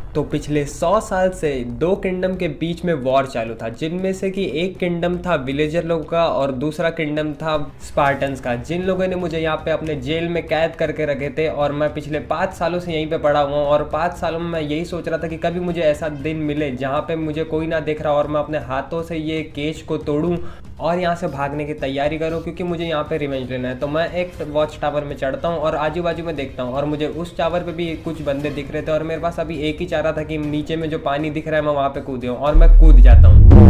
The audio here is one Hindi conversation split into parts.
तो पिछले 100 साल से दो किंगडम के बीच में वॉर चालू था, जिनमें से कि एक किंगडम था विलेजर लोगों का और दूसरा किंगडम था स्पार्टन्स का, जिन लोगों ने मुझे यहाँ पे अपने जेल में कैद करके रखे थे। और मैं पिछले 5 सालों से यहीं पे पड़ा हुआ हूँ और 5 सालों में मैं यही सोच रहा था कि कभी मुझे ऐसा दिन मिले जहाँ पे मुझे कोई ना देख रहा और मैं अपने हाथों से ये केज को तोड़ूं और यहाँ से भागने की तैयारी करूँ, क्योंकि मुझे यहाँ पे रिवेंज लेना है। तो मैं एक वॉच टावर में चढ़ता हूँ और आजू बाजू में देखता हूँ और मुझे उस टावर पे भी कुछ बंदे दिख रहे थे और मेरे पास अभी एक ही चाह रहा था कि नीचे में जो पानी दिख रहा है मैं वहाँ पे कूद जाऊँ, और मैं कूद जाता हूँ।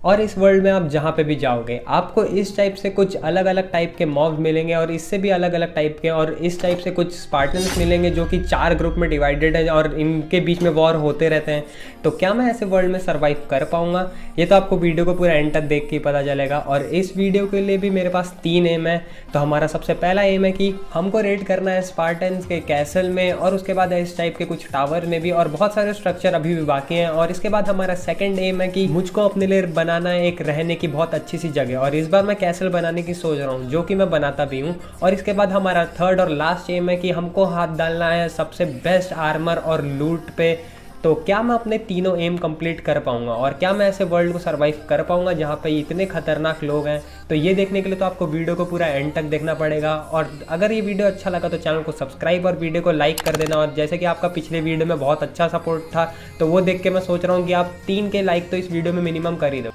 और इस वर्ल्ड में आप जहाँ पे भी जाओगे आपको इस टाइप से कुछ अलग अलग टाइप के मॉब्स मिलेंगे और इससे भी अलग अलग टाइप के, और इस टाइप से कुछ स्पार्टन्स मिलेंगे जो कि 4 ग्रुप में डिवाइडेड है और इनके बीच में वॉर होते रहते हैं। तो क्या मैं ऐसे वर्ल्ड में सर्वाइव कर पाऊंगा, ये तो आपको वीडियो को पूरा एंड तक देख के ही पता चलेगा। और इस वीडियो के लिए भी मेरे पास 3 एम है। तो हमारा सबसे पहला एम है कि हमको रेड करना है स्पार्टन्स के कैसल में, और उसके बाद इस टाइप के कुछ टावर में भी, और बहुत सारे स्ट्रक्चर अभी भी बाकी हैं। और इसके बाद हमारा सेकंड एम है कि मुझको अपने लिए बनाना एक रहने की बहुत अच्छी सी जगह, और इस बार मैं कैसल बनाने की सोच रहा हूँ, जो कि मैं बनाता भी हूँ। और इसके बाद हमारा थर्ड और लास्ट एम है कि हमको हाथ डालना है सबसे बेस्ट आर्मर और लूट पे। तो क्या मैं अपने तीनों एम कंप्लीट कर पाऊंगा और क्या मैं ऐसे वर्ल्ड को सरवाइव कर पाऊंगा जहाँ पे इतने खतरनाक लोग हैं। तो ये देखने के लिए तो आपको वीडियो को पूरा एंड तक देखना पड़ेगा। और अगर ये वीडियो अच्छा लगा तो चैनल को सब्सक्राइब और वीडियो को लाइक कर देना। और जैसे कि आपका पिछले वीडियो में बहुत अच्छा सपोर्ट था, तो वो देख के मैं सोच रहा हूँ कि आप 3 के लाइक तो इस वीडियो में मिनिमम कर ही दो।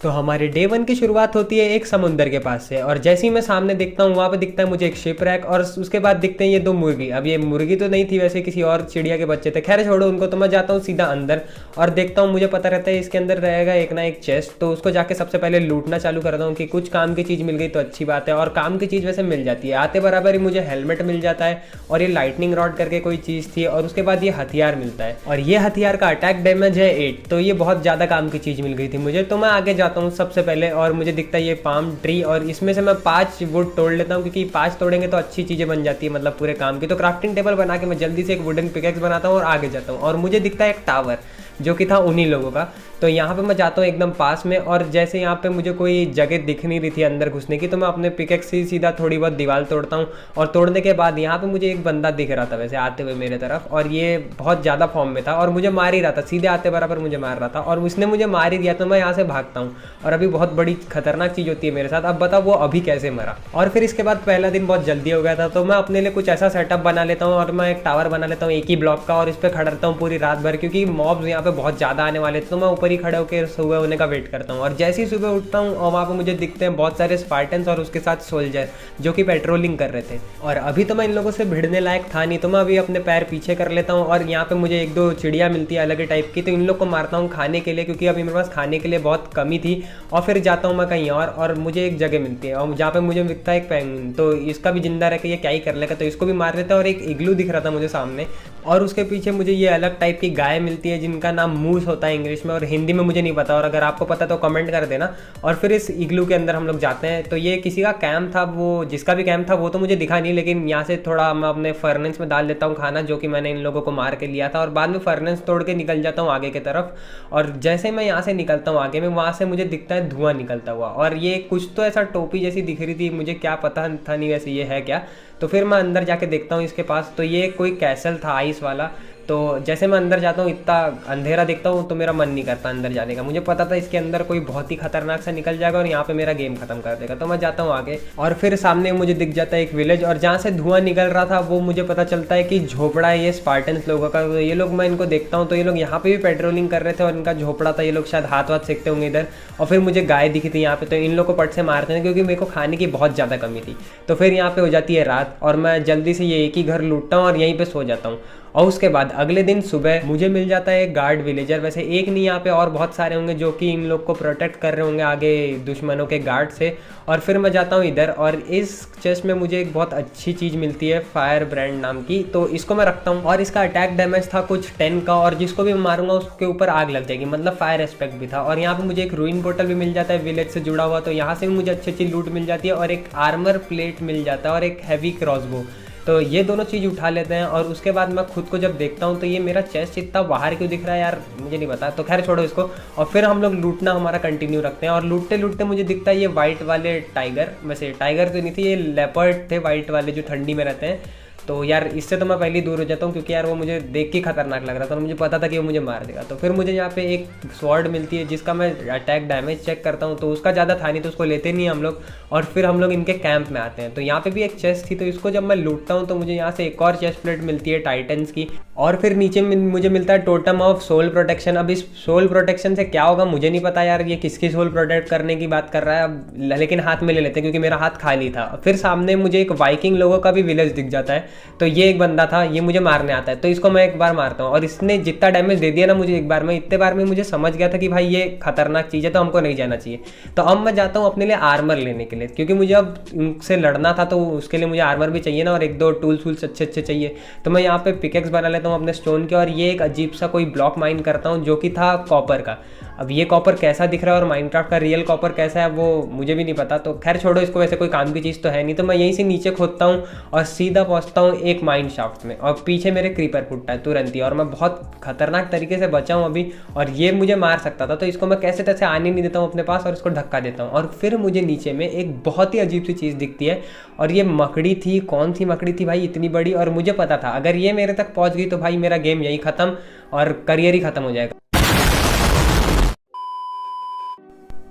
तो हमारे डे 1 की शुरुआत होती है एक समुंदर के पास से, और जैसे ही मैं सामने देखता हूँ वहाँ पे दिखता है मुझे एक शिप रैक, और उसके बाद दिखते हैं ये 2 मुर्गी। अब ये मुर्गी तो नहीं थी, वैसे किसी और चिड़िया के बच्चे थे, खैर छोड़ो उनको। तो मैं जाता हूँ सीधा अंदर और देखता हूँ, मुझे पता रहता है इसके अंदर रहेगा एक ना एक चेस्ट। तो उसको जाके सबसे पहले लूटना चालू करता हूँ कि कुछ काम की चीज़ मिल गई तो अच्छी बात है। और काम की चीज़ वैसे मिल जाती है, आते बराबर ही मुझे हेलमेट मिल जाता है और ये लाइटनिंग रॉड करके कोई चीज़ थी, और उसके बाद ये हथियार मिलता है, और ये हथियार का अटैक डैमेज है 8। तो ये बहुत ज़्यादा काम की चीज़ मिल गई थी मुझे। तो मैं आगे जाता हूँ सबसे पहले और मुझे दिखता है ये पाम ट्री, और इसमें से मैं 5 वुड तोड़ लेता हूँ, क्योंकि 5 तोड़ेंगे तो अच्छी चीज़ें बन जाती है, मतलब पूरे काम की। तो क्राफ्टिंग टेबल बना के मैं जल्दी से एक वुडन पिकेक्स बनाता हूँ और आगे जाता हूँ। और मुझे दिखता है एक टावर जो कि था उन्हीं लोगों का। तो यहाँ पे मैं जाता हूँ एकदम पास में, और जैसे यहाँ पे मुझे कोई जगह दिख नहीं रही थी अंदर घुसने की, तो मैं अपने पिकेक्स से सीधा थोड़ी बहुत दीवार तोड़ता हूँ। और तोड़ने के बाद यहाँ पे मुझे एक बंदा दिख रहा था वैसे आते हुए मेरे तरफ, और ये बहुत ज़्यादा फॉर्म में था और मुझे मार ही रहा था, सीधे आते बराबर मुझे मार रहा था, और उसने मुझे मार ही दिया। तो मैं यहाँ से भागता हूँ, और अभी बहुत बड़ी खतरनाक चीज़ होती है मेरे साथ। अब बताओ वो अभी कैसे मरा। और फिर इसके बाद पहला दिन बहुत जल्दी हो गया था, तो मैं अपने लिए कुछ ऐसा सेटअप बना लेता हूँ, और मैं एक टावर बना लेता हूँ एक ही ब्लॉक का, और इस पर खड़ा रहता हूँ पूरी रात भर, क्योंकि मॉब्स यहाँ पे बहुत ज़्यादा आने वाले थे। तो मैं ऊपर ही खड़े होकर सुबह होने का वेट करता हूँ। और जैसे ही सुबह उठता हूँ और वहाँ पे मुझे दिखते हैं बहुत सारे स्पार्टन्स और उसके साथ सोल्जर जो कि पेट्रोलिंग कर रहे थे। और अभी तो मैं इन लोगों से भिड़ने लायक था नहीं, तो मैं अभी अपने पैर पीछे कर लेता हूँ। और यहाँ पे मुझे 1-2 चिड़िया मिलती है अलग टाइप की, तो इन लोग को मारता हूँ खाने के लिए, क्योंकि अभी मेरे पास खाने के लिए बहुत कमी थी। और फिर जाता हूँ मैं कहीं और मुझे एक जगह मिलती है और जहाँ पे मुझे दिखता है एक पेंगुइन। तो इसका भी जिंदा रह के ये क्या ही कर लेगा, तो इसको भी मार देता है। और एक इग्लू दिख रहा था मुझे सामने, और उसके पीछे मुझे ये अलग टाइप की गाय मिलती है जिनका नाम मूस होता है इंग्लिश में, और हिंदी में मुझे नहीं पता, और अगर आपको पता तो कमेंट कर देना। और फिर इस इग्लू के अंदर हम लोग जाते हैं। तो ये किसी का कैंप था, वो जिसका भी कैंप था वो तो मुझे दिखा नहीं, लेकिन यहाँ से थोड़ा मैं अपने फर्नेस में डाल देता हूँ खाना जो कि मैंने इन लोगों को मार के लिया था, और बाद में फर्नेस तोड़ के निकल जाता हूँ आगे की तरफ। और जैसे मैं यहाँ से निकलता हूँ आगे में, वहाँ से मुझे दिखता है धुआं निकलता हुआ, और ये कुछ तो ऐसा टोपी जैसी दिख रही थी, मुझे क्या पता था नहीं वैसे ये है क्या। तो फिर मैं अंदर जाके देखता हूँ इसके पास, तो ये कोई कैसल था आइस वाला। तो जैसे मैं अंदर जाता हूँ इतना अंधेरा देखता हूँ तो मेरा मन नहीं करता अंदर जाने का, मुझे पता था इसके अंदर कोई बहुत ही खतरनाक सा निकल जाएगा और यहाँ पे मेरा गेम खत्म कर देगा। तो मैं जाता हूँ आगे, और फिर सामने मुझे दिख जाता है एक विलेज, और जहाँ से धुआं निकल रहा था वो मुझे पता चलता है कि झोपड़ा है ये स्पार्टन्स लोगों का। तो ये लोग, मैं इनको देखता हूँ तो ये लोग यहाँ पे भी पेट्रोलिंग कर रहे थे और इनका झोपड़ा था, ये लोग शायद हाथ वाथ सेकते होंगे इधर। और फिर मुझे गाय दिखी थी यहाँ पे, तो इन लोग को पट से मारते हैं क्योंकि मेरे को खाने की बहुत ज़्यादा कमी थी। तो फिर यहाँ पे हो जाती है रात, और मैं जल्दी से ये एक ही घर लूटता हूँ और यहीं पे सो जाता हूँ। और उसके बाद अगले दिन सुबह मुझे मिल जाता है एक गार्ड विलेजर, वैसे एक नहीं यहाँ पे और बहुत सारे होंगे जो कि इन लोग को प्रोटेक्ट कर रहे होंगे आगे दुश्मनों के गार्ड से। और फिर मैं जाता हूँ इधर, और इस चेस्ट में मुझे एक बहुत अच्छी चीज़ मिलती है फायर ब्रांड नाम की, तो इसको मैं रखता हूँ। और इसका अटैक डैमेज था कुछ 10 का, और जिसको भी मारूंगा उसके ऊपर आग लग जाएगी, मतलब फायर एस्पेक्ट भी था। और यहाँ पे मुझे एक रूइन बोतल भी मिल जाता है विलेज से जुड़ा हुआ, तो यहाँ से भी मुझे अच्छी अच्छी लूट मिल जाती है, और एक आर्मर प्लेट मिल जाता है और एक हैवी क्रॉसबो। तो ये दोनों चीज़ उठा लेते हैं और उसके बाद मैं खुद को जब देखता हूँ तो ये मेरा चेस्ट इतना बाहर क्यों दिख रहा है यार, मुझे नहीं पता। तो खैर छोड़ो इसको, और फिर हम लोग लूटना हमारा कंटिन्यू रखते हैं। और लूटते लूटते मुझे दिखता है ये वाइट वाले टाइगर, वैसे टाइगर तो नहीं थी, ये लेपर्ड थे वाइट वाले जो ठंडी में रहते हैं। तो यार इससे तो मैं पहले ही दूर हो जाता हूँ, क्योंकि यार वो मुझे देख के खतरनाक लग रहा था और मुझे पता था कि वो मुझे मार देगा। तो फिर मुझे यहाँ पे एक स्वॉर्ड मिलती है जिसका मैं अटैक डैमेज चेक करता हूँ, तो उसका ज़्यादा था नहीं तो उसको लेते नहीं हम लोग। और फिर हम लोग इनके कैंप में आते हैं। तो यहाँ पे भी एक चेस्ट थी, तो इसको जब मैं लूटता हूँ तो मुझे यहाँ से एक और चेस्ट प्लेट मिलती है टाइटन्स की। और फिर नीचे मुझे मिलता है टोटम ऑफ सोल प्रोटेक्शन। अब इस सोल प्रोटेक्शन से क्या होगा मुझे नहीं पता यार, ये किसकी सोल प्रोटेक्ट करने की बात कर रहा है अब, लेकिन हाथ में ले लेते हैं क्योंकि मेरा हाथ खाली था। फिर सामने मुझे एक वाइकिंग लोगों का भी विलेज दिख जाता है। तो ये एक बंदा था, ये मुझे मारने आता है, तो इसको मैं एक बार मारता हूँ और इसने जितना डैमेज दे दिया ना मुझे एक बार में, इतने बार में मुझे समझ गया था कि भाई ये खतरनाक चीज़ है, तो हमको नहीं जाना चाहिए। तो अब मैं जाता हूँ अपने लिए आर्मर लेने के लिए, क्योंकि मुझे अब इनसे लड़ना था तो उसके लिए मुझे आर्मर भी चाहिए ना, और एक दो टूल्स वूल्स अच्छे अच्छे चाहिए। तो मैं यहाँ पे पिकेक्स बना लेता हूँ अपने स्टोन के, और ये एक अजीब सा कोई ब्लॉक माइन करता हूँ जो कि था कॉपर का। अब ये कॉपर कैसा दिख रहा है और माइनक्राफ्ट का रियल कॉपर कैसा है वो मुझे भी नहीं पता। तो खैर छोड़ो इसको, वैसे कोई काम की चीज़ तो है नहीं। तो मैं यहीं से नीचे खोदता हूँ और सीधा पहुँचता हूँ एक माइन शाफ्ट में, और पीछे मेरे क्रीपर फुटता है तुरंत ही, और मैं बहुत खतरनाक तरीके से बचा हूँ अभी, और ये मुझे मार सकता था। तो इसको मैं कैसे तैसे आने नहीं देता हूँ अपने पास और इसको धक्का देता हूँ। और फिर मुझे नीचे में एक बहुत ही अजीब सी चीज़ दिखती है, और ये मकड़ी थी। कौन सी मकड़ी थी भाई इतनी बड़ी, और मुझे पता था अगर ये मेरे तक पहुँच गई तो भाई मेरा गेम यही ख़त्म और करियर ही ख़त्म हो जाएगा।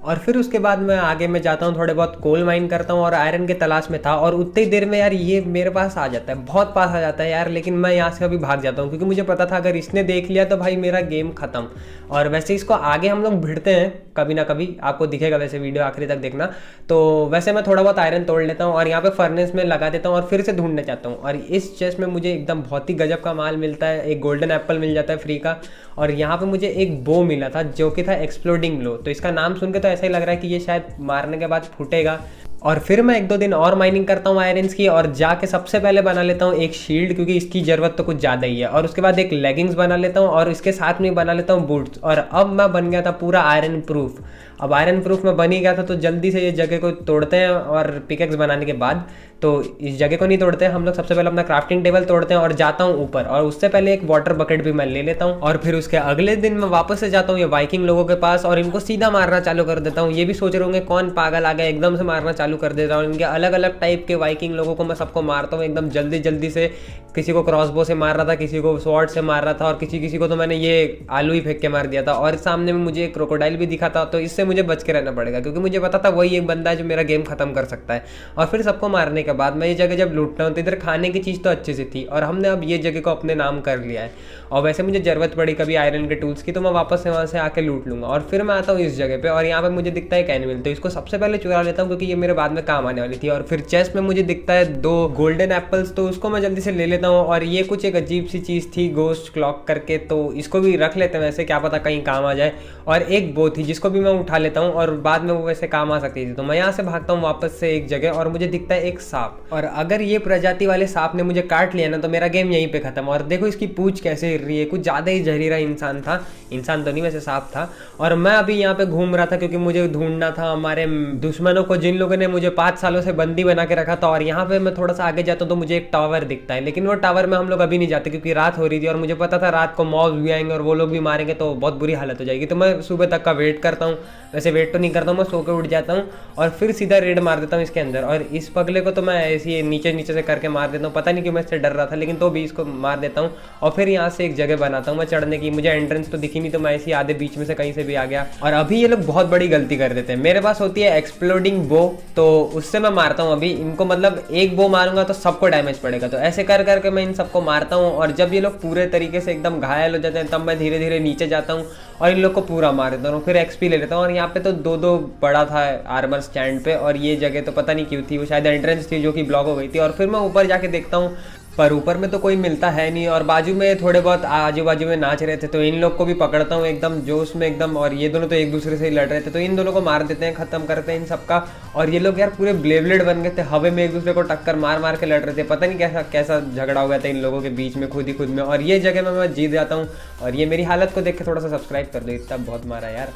और फिर उसके बाद मैं आगे में जाता हूँ, थोड़े बहुत कोल माइन करता हूँ और आयरन के तलाश में था, और उतनी देर में यार ये मेरे पास आ जाता है, बहुत पास आ जाता है यार। लेकिन मैं यहाँ से अभी भाग जाता हूँ क्योंकि मुझे पता था अगर इसने देख लिया तो भाई मेरा गेम खत्म। और वैसे इसको आगे हम लोग भिड़ते हैं कभी ना कभी, आपको दिखेगा वैसे, वीडियो आखिरी तक देखना। तो वैसे मैं थोड़ा बहुत आयरन तोड़ लेता हूँ और यहाँ पे फर्नेस में लगा देता हूँ और फिर से ढूंढने जाता हूँ। और इस चेस्ट में मुझे एकदम बहुत ही गजब का माल मिलता है, एक गोल्डन एप्पल मिल जाता है फ्री का। और यहाँ पे मुझे एक बो मिला था जो कि था एक्सप्लोडिंग ब्लो। तो इसका नाम सुन के तो ऐसा ही लग रहा है कि ये शायद मारने के बाद फूटेगा। और फिर मैं एक दो दिन और माइनिंग करता हूँ आयरन्स की, और जाके सबसे पहले बना लेता हूँ एक शील्ड, क्योंकि इसकी ज़रूरत तो कुछ ज़्यादा ही है। और उसके बाद एक लेगिंग्स बना लेता हूँ और इसके साथ में बना लेता हूँ बूट्स। और अब मैं बन गया था पूरा आयरन प्रूफ। अब आयरन प्रूफ में बन ही गया था, तो जल्दी से ये जगह को तोड़ते हैं। और पिकेक्स बनाने के बाद तो इस जगह को नहीं तोड़ते हैं हम लोग, सबसे पहले अपना क्राफ्टिंग टेबल तोड़ते हैं और जाता हूँ ऊपर। और उससे पहले एक वाटर बकेट भी मैं ले लेता हूँ। और फिर उसके अगले दिन मैं वापस से जाता हूँ ये वाइकिंग लोगों के पास और इनको सीधा मारना चालू कर देता हूँ। ये भी सोच रहे होंगे कौन पागल आ गया, एकदम से मारना चालू कर देता हूँ। इनके अलग अलग टाइप के वाइकिंग लोगों को मैं सबको मारता हूँ एकदम जल्दी जल्दी से। किसी को क्रॉसबो से मार रहा था, किसी को स्वॉर्ड से मार रहा था, और किसी को तो मैंने ये आलू ही फेंक के मार दिया था। और सामने में मुझे एक क्रोकोडाइल भी दिखा था, तो इससे मुझे बच के रहना पड़ेगा क्योंकि मुझे पता था वही एक बंदा है जो मेरा गेम खत्म कर सकता है। और फिर सबको मारने के बाद मैं ये जगह जब लूटता हूँ तो इधर खाने की चीज़ तो अच्छे से थी, और हमने अब ये जगह को अपने नाम कर लिया है। और वैसे मुझे ज़रूरत पड़ी कभी आयरन के टूल्स की तो मैं वापस से वहाँ से आके लूट लूँगा। और फिर मैं आता हूँ इस जगह पे, और यहाँ पे मुझे दिखता है एक एनिमल, तो इसको सबसे पहले चुरा लेता हूँ क्योंकि ये मेरे बाद में काम आने वाली थी। और फिर चेस्ट में मुझे दिखता है 2 गोल्डन एप्पल्स, तो उसको मैं जल्दी से ले लेता हूँ। और ये कुछ एक अजीब सी चीज़ थी गोस्ट क्लॉक करके, तो इसको भी रख लेते हैं, वैसे क्या पता कहीं काम आ जाए। और एक बो थी जिसको भी मैं उठा लेता हूँ और बाद में वो वैसे काम आ सकती थी। तो मैं यहाँ से भागता हूँ वापस से एक जगह, और मुझे दिखता है एक सांप। और अगर ये प्रजाति वाले सांप ने मुझे काट लिया ना तो मेरा गेम यहीं पे खत्म। और देखो इसकी पूंछ कैसे हिल रही है, कुछ ज़्यादा ही जहरीला इंसान था, इंसान तो नहीं वैसे सांप था। और मैं अभी यहाँ पे घूम रहा था क्योंकि मुझे ढूंढना था हमारे दुश्मनों को, जिन लोगों ने मुझे 5 सालों से बंदी बना के रखा था। और यहाँ पे मैं थोड़ा सा आगे जाता हूँ तो मुझे एक टावर दिखता है, लेकिन वो टावर में हम लोग अभी नहीं जाते क्योंकि रात हो रही थी और मुझे पता था रात को मॉब्स भी आएंगे और वो लोग भी मारेंगे तो बहुत बुरी हालत हो जाएगी। तो मैं सुबह तक का वेट करता हूँ, वैसे वेट तो नहीं करता हूँ, मैं सो के उठ जाता हूँ और फिर सीधा रेड मार देता हूँ इसके अंदर। और इस पगले को तो मैं ऐसे नीचे नीचे से करके मार देता हूँ, पता नहीं क्यों मैं इससे डर रहा था, लेकिन तो भी इसको मार देता हूँ। और फिर यहाँ से एक जगह बनाता हूँ मैं चढ़ने की, मुझे एंट्रेंस तो दिखी नहीं तो मैं ऐसे आधे बीच में से कहीं से भी आ गया। और अभी ये लोग बहुत बड़ी गलती कर देते हैं, मेरे पास होती है एक्सप्लोडिंग बो, तो उससे मैं मारता हूँ अभी इनको, मतलब एक बो मारूंगा तो सबको डैमेज पड़ेगा। तो ऐसे कर करके मैं इन सबको मारता हूँ, और जब ये लोग पूरे तरीके से एकदम घायल हो जाते हैं तब मैं धीरे धीरे नीचे जाता हूँ और इन लोग को पूरा मार देता हूँ, फिर एक्सपी ले लेता हूँ। और यहाँ पे तो 2-2 पड़ा था आर्मर स्टैंड पे, और ये जगह तो पता नहीं क्यों थी, वो शायद एंट्रेंस थी जो कि ब्लॉक हो गई थी। और फिर मैं ऊपर जाके देखता हूँ पर ऊपर में तो कोई मिलता है नहीं, और बाजू में थोड़े बहुत आजू बाजू में नाच रहे थे, तो इन लोग को भी पकड़ता हूँ एकदम जोश में एकदम। और ये दोनों तो एक दूसरे से ही लड़ रहे थे, तो इन दोनों को मार देते हैं, खत्म करते हैं इन सबका। और ये लोग यार पूरे ब्लेड बन गए थे, हवा में एक दूसरे को टक्कर मार मार के लड़ रहे थे, पता नहीं कैसा कैसा झगड़ा हो गया था इन लोगों के बीच में खुद ही खुद में। और ये जगह में मैं जीत जाता हूँ, और ये मेरी हालत को देख के थोड़ा सा सब्सक्राइब कर दो, इतना बहुत मारा यार।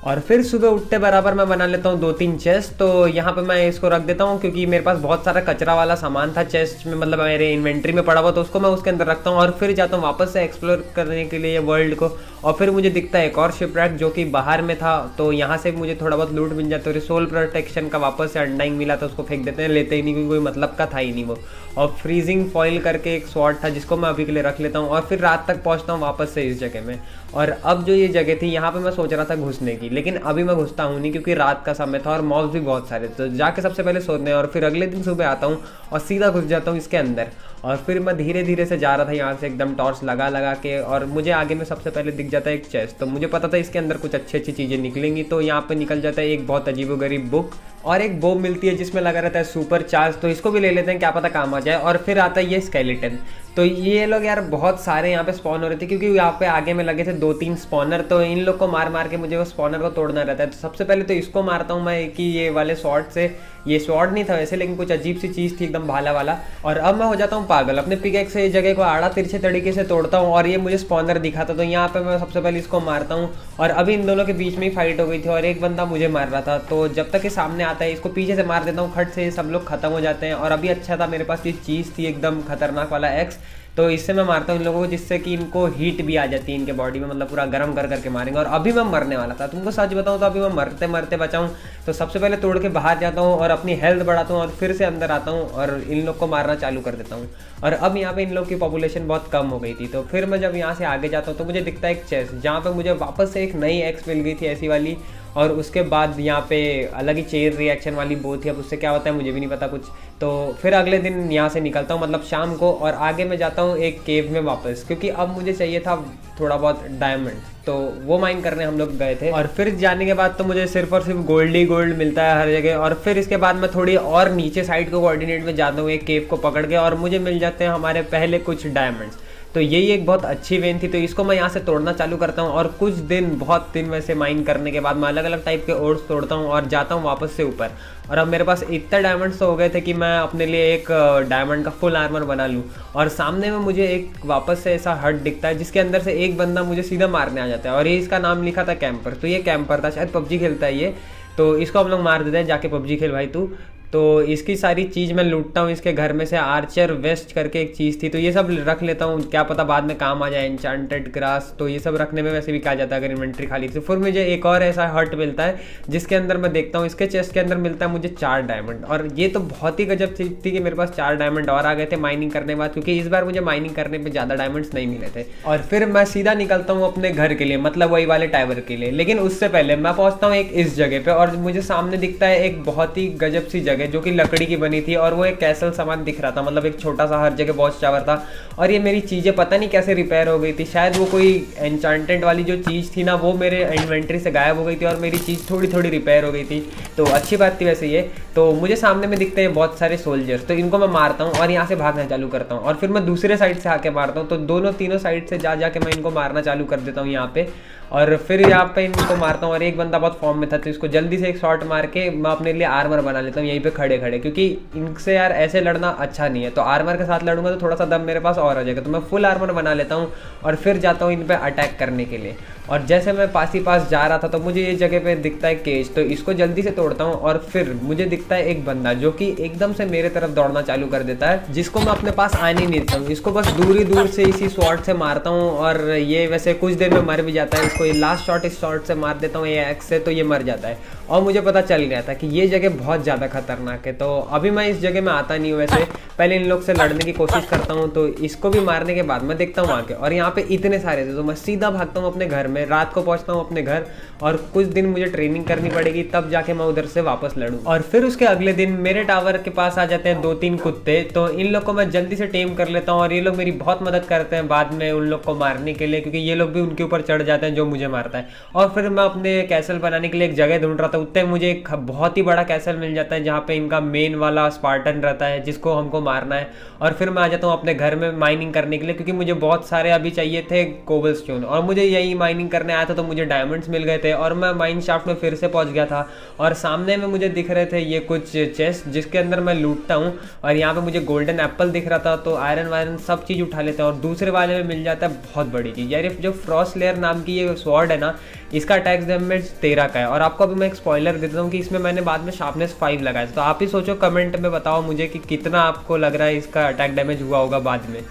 और फिर सुबह उठते बराबर मैं बना लेता हूँ 2-3 चेस्ट। तो यहाँ पे मैं इसको रख देता हूँ क्योंकि मेरे पास बहुत सारा कचरा वाला सामान था चेस्ट में, मतलब मेरे इन्वेंट्री में पड़ा हुआ, तो उसको मैं उसके अंदर रखता हूँ और फिर जाता हूँ वापस से एक्सप्लोर करने के लिए वर्ल्ड को। और फिर मुझे दिखता है एक और शिपरैक जो कि बाहर में था, तो यहाँ से मुझे थोड़ा बहुत लूट मिल जाता है। सोल प्रोटेक्शन का वापस से अंडाइंग मिला था, उसको फेंक देते हैं, लेते ही नहीं क्योंकि कोई मतलब का था ही नहीं वो। और फ्रीजिंग फॉइल करके एक स्वॉर्ड था जिसको मैं अभी के लिए रख लेता हूँ। और फिर रात तक पहुँचता हूँ वापस से इस जगह में। और अब जो ये जगह थी यहाँ पे मैं सोच रहा था घुसने की, लेकिन अभी मैं घुसता हूँ नहीं क्योंकि रात का समय था और मॉब्स भी बहुत सारे थे। तो जाके सबसे पहले सोते हैं और फिर अगले दिन सुबह आता हूँ और सीधा घुस जाता हूँ इसके अंदर। और फिर मैं धीरे धीरे से जा रहा था यहाँ से एकदम टॉर्च लगा लगा के, और मुझे आगे में सबसे पहले दिख जाता है एक चेस्ट। तो मुझे पता था इसके अंदर कुछ अच्छी अच्छी चीज़ें निकलेंगी, तो यहाँ पे निकल जाता है एक बहुत अजीबोगरीब बुक और एक बो मिलती है जिसमें लगा रहता है सुपर चार्ज। तो इसको भी ले लेते हैं, क्या पता काम आ जाए। और फिर आता है ये स्केलेटन। तो ये लोग यार बहुत सारे यहाँ पे स्पॉन हो रहे थे क्योंकि यहाँ पे आगे में लगे थे 2-3 स्पॉनर, तो इन लोग को मार मार के मुझे वो स्पॉनर को तोड़ना रहता है। तो सबसे पहले तो इसको मारता हूँ मैं कि ये वाले स्वॉर्ड से। ये स्वॉर्ड नहीं था वैसे, लेकिन कुछ अजीब सी चीज़ थी एकदम भाला वाला। और अब मैं हो जाता हूँ पागल, अपने पिकैक्स से इस जगह को आड़ा तिरछे तरीके से तोड़ता हूँ और ये मुझे स्पॉनर दिखा था। तो यहाँ पे मैं सबसे पहले इसको मारता हूँ और अभी इन दोनों के बीच में ही फाइट हो गई थी और एक बंदा मुझे मार रहा था। तो जब तक ये सामने आता है इसको पीछे से मार देता हूँ, खट से सब लोग खत्म हो जाते हैं। और अभी अच्छा था मेरे पास ये चीज़ थी एकदम खतरनाक वाला एक्स, तो इससे मैं मारता हूँ इन लोगों को जिससे कि इनको हीट भी आ जाती है इनके बॉडी में, मतलब पूरा गर्म कर करके मारेंगे। और अभी मैं मरने वाला था, तुमको सच बताऊँ तो अभी मैं मरते मरते बचाऊँ। तो सबसे पहले तोड़ के बाहर जाता हूँ और अपनी हेल्थ बढ़ाता हूँ और फिर से अंदर आता हूँ और इन लोग को मारना चालू कर देता हूँ। और अब यहाँ पे इन लोग की पॉपुलेशन बहुत कम हो गई थी। तो फिर मैं जब यहाँ से आगे जाता हूँ तो मुझे दिखता है एक चेस्ट जहाँ पे मुझे वापस से एक नई एक्स मिल गई थी ऐसी वाली। और उसके बाद यहाँ पे अलग ही चेन रिएक्शन वाली बो थी, अब उससे क्या होता है मुझे भी नहीं पता कुछ। तो फिर अगले दिन यहाँ से निकलता हूँ मतलब शाम को, और आगे मैं जाता हूँ एक केव में वापस, क्योंकि अब मुझे चाहिए था थोड़ा बहुत डायमंड, तो वो माइन करने हम लोग गए थे। और फिर जाने के बाद तो मुझे सिर्फ और सिर्फ गोल्ड ही गोल्ड मिलता है हर जगह। और फिर इसके बाद मैं थोड़ी और नीचे साइड को कोऑर्डिनेट में जाता हूँ एक केव को पकड़ के, और मुझे मिल जाते हैं हमारे पहले कुछ डायमंड्स। तो यही एक बहुत अच्छी वेन थी, तो इसको मैं यहाँ से तोड़ना चालू करता हूँ। और कुछ दिन बहुत दिन वैसे माइन करने के बाद मैं अलग अलग टाइप के ओर्स तोड़ता हूँ और जाता हूँ वापस से ऊपर। और अब मेरे पास इतने डायमंड्स तो हो गए थे कि मैं अपने लिए एक डायमंड का फुल आर्मर बना लूँ। और सामने में मुझे एक वापस से ऐसा हट दिखता है जिसके अंदर से एक बंदा मुझे सीधा मारने आ जाता है, और ये इसका नाम लिखा था कैंपर। तो ये कैंपर था, शायद पबजी खेलता है ये, तो इसको हम लोग मार देते हैं, जाके पबजी खेल भाई तू। तो इसकी सारी चीज़ मैं लूटता हूँ इसके घर में से। आर्चर वेस्ट करके एक चीज़ थी, तो ये सब रख लेता हूँ, क्या पता बाद में काम आ जाए। एन्चांटेड ग्रास, तो ये सब रखने में वैसे भी कहा जाता है अगर इन्वेंट्री खाली थी। फिर मुझे एक और ऐसा हट मिलता है जिसके अंदर मैं देखता हूँ इसके चेस्ट के अंदर मिलता है मुझे 4 डायमंड। और ये तो बहुत ही गजब थी कि मेरे पास 4 डायमंड और आ गए थे माइनिंग करने के बाद, क्योंकि इस बार मुझे माइनिंग करने पर ज़्यादा डायमंड्स नहीं मिले थे। और फिर मैं सीधा निकलता हूँ अपने घर के लिए, मतलब वही वाले टावर के लिए। लेकिन उससे पहले मैं पहुँचता हूँ एक इस जगह पर, और मुझे सामने दिखता है एक बहुत ही गजब सी जगह जो कि लकड़ी की बनी थी, और वो एक कैसल सामान दिख रहा था, मतलब एक छोटा सा हर जगह वॉच टावर था। और ये मेरी चीज़ें पता नहीं कैसे रिपेयर हो गई थी, शायद वो कोई एन्चांटेड वाली जो चीज़ थी ना वो मेरे इन्वेंट्री से गायब हो गई थी और मेरी चीज़ थोड़ी थोड़ी रिपेयर हो गई थी। तो अच्छी बात थी वैसे ये। तो मुझे सामने में दिखते हैं बहुत सारे सोल्जर्स, तो इनको मैं मारता हूँ और यहाँ से भागना चालू करता हूँ। और फिर मैं दूसरे साइड से आके मारता हूँ, तो दोनों तीनों साइड से जा जाके मैं इनको मारना चालू कर देता हूँ यहाँ पे। और फिर यहाँ पे इनको मारता हूँ, और एक बंदा बहुत फॉर्म में था तो इसको जल्दी से एक शॉट मार के मैं अपने लिए आर्मर बना लेता हूँ यहीं पे खड़े खड़े, क्योंकि इनसे यार ऐसे लड़ना अच्छा नहीं है। तो आर्मर के साथ लड़ूंगा तो थोड़ा सा दम मेरे पास और आ जाएगा, तो मैं फुल आर्मर बना लेता हूँ और फिर जाता हूँ इन पे अटैक करने के लिए। और जैसे मैं पास ही पास जा रहा था तो मुझे ये जगह पे दिखता है केज, तो इसको जल्दी से तोड़ता हूँ। और फिर मुझे दिखता है एक बंदा जो कि एकदम से मेरे तरफ दौड़ना चालू कर देता है, जिसको मैं अपने पास आने नहीं देता हूँ। इसको बस दूर ही दूर से इसी शॉट से मारता हूँ, और ये वैसे कुछ देर में मर भी जाता है। इसको लास्ट शॉट इस शॉट से मार देता हूँ ये एक्स से, तो ये मर जाता है। और मुझे पता चल गया था कि ये जगह बहुत ज़्यादा खतरनाक है, तो अभी मैं इस जगह में आता नहीं हूँ। वैसे पहले इन लोग से लड़ने की कोशिश करता हूँ, तो इसको भी मारने के बाद मैं देखता हूँ आके, और यहाँ पे इतने सारे थे तो मैं सीधा भागता हूँ अपने घर में। रात को पहुँचता हूँ अपने घर, और कुछ दिन मुझे ट्रेनिंग करनी पड़ेगी तब जाके मैं उधर से वापस लड़ूँ। और फिर उसके अगले दिन मेरे टावर के पास आ जाते हैं 2-3 कुत्ते, तो इन लोग को मैं जल्दी से टेम कर लेता हूँ, और ये लोग मेरी बहुत मदद करते हैं बाद में उन लोग को मारने के लिए, क्योंकि ये लोग भी उनके ऊपर चढ़ जाते हैं जो मुझे मारता है। और फिर मैं अपने कैसल बनाने के लिए एक जगह ढूंढ रहा था, उतने मुझे एक बहुत ही बड़ा कैसल मिल जाता है जहाँ पे इनका मेन वाला स्पार्टन रहता है जिसको हमको मारना है। और फिर मैं आ जाता हूँ अपने घर में माइनिंग करने के लिए, क्योंकि मुझे बहुत सारे अभी चाहिए थे कोबलस्टोन, और मुझे यही माइनिंग करने आया था तो मुझे डायमंड्स मिल गए थे। और मैं माइन शाफ्ट में फिर से पहुंच गया था, और सामने में मुझे दिख रहे थे ये कुछ चेस्ट जिसके अंदर मैं लूटता हूँ, और यहाँ पे मुझे गोल्डन एप्पल दिख रहा था, तो आयरन वायरन सब चीज़ उठा लेते हैं। और दूसरे वाले में मिल जाता है बहुत बड़ी चीज़ यार, जो फ्रॉस्ट लेयर नाम की ये जो स्वॉर्ड है ना, इसका अटैक डैमेज 13 का है। और आपको अभी मैं एक स्पॉइलर देता हूँ कि इसमें मैंने बाद में शार्पनेस 5 लगाया, तो आप ही सोचो कमेंट में बताओ मुझे कि कितना आपको लग रहा है इसका अटैक डैमेज हुआ होगा बाद में।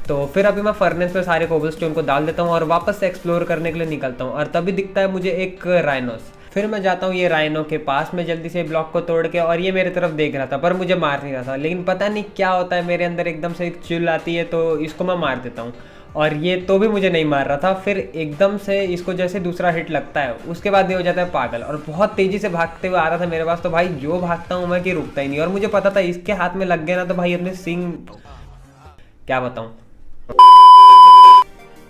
तो फिर अभी मैं फर्नेस में सारे कोबलस्टोन को डाल देता हूँ और वापस से एक्सप्लोर करने के लिए निकलता हूँ। और तभी दिखता है मुझे एक राइनोस। फिर मैं जाता हूँ ये राइनो के पास में जल्दी से ब्लॉक को तोड़ के, और ये मेरे तरफ देख रहा था पर मुझे मार नहीं रहा था। लेकिन पता नहीं क्या होता है, मेरे अंदर एकदम से एक चिल आती है तो इसको मैं मार देता हूँ, और ये तो भी मुझे नहीं मार रहा था। फिर एकदम से इसको जैसे दूसरा हिट लगता है उसके बाद ये हो जाता है पागल और बहुत तेज़ी से भागते हुए आ रहा था मेरे पास। तो भाई जो भागता हूँ मैं कि रुकता ही नहीं, और मुझे पता था इसके हाथ में लग गया ना तो भाई अपने सिंग क्या बताऊँ।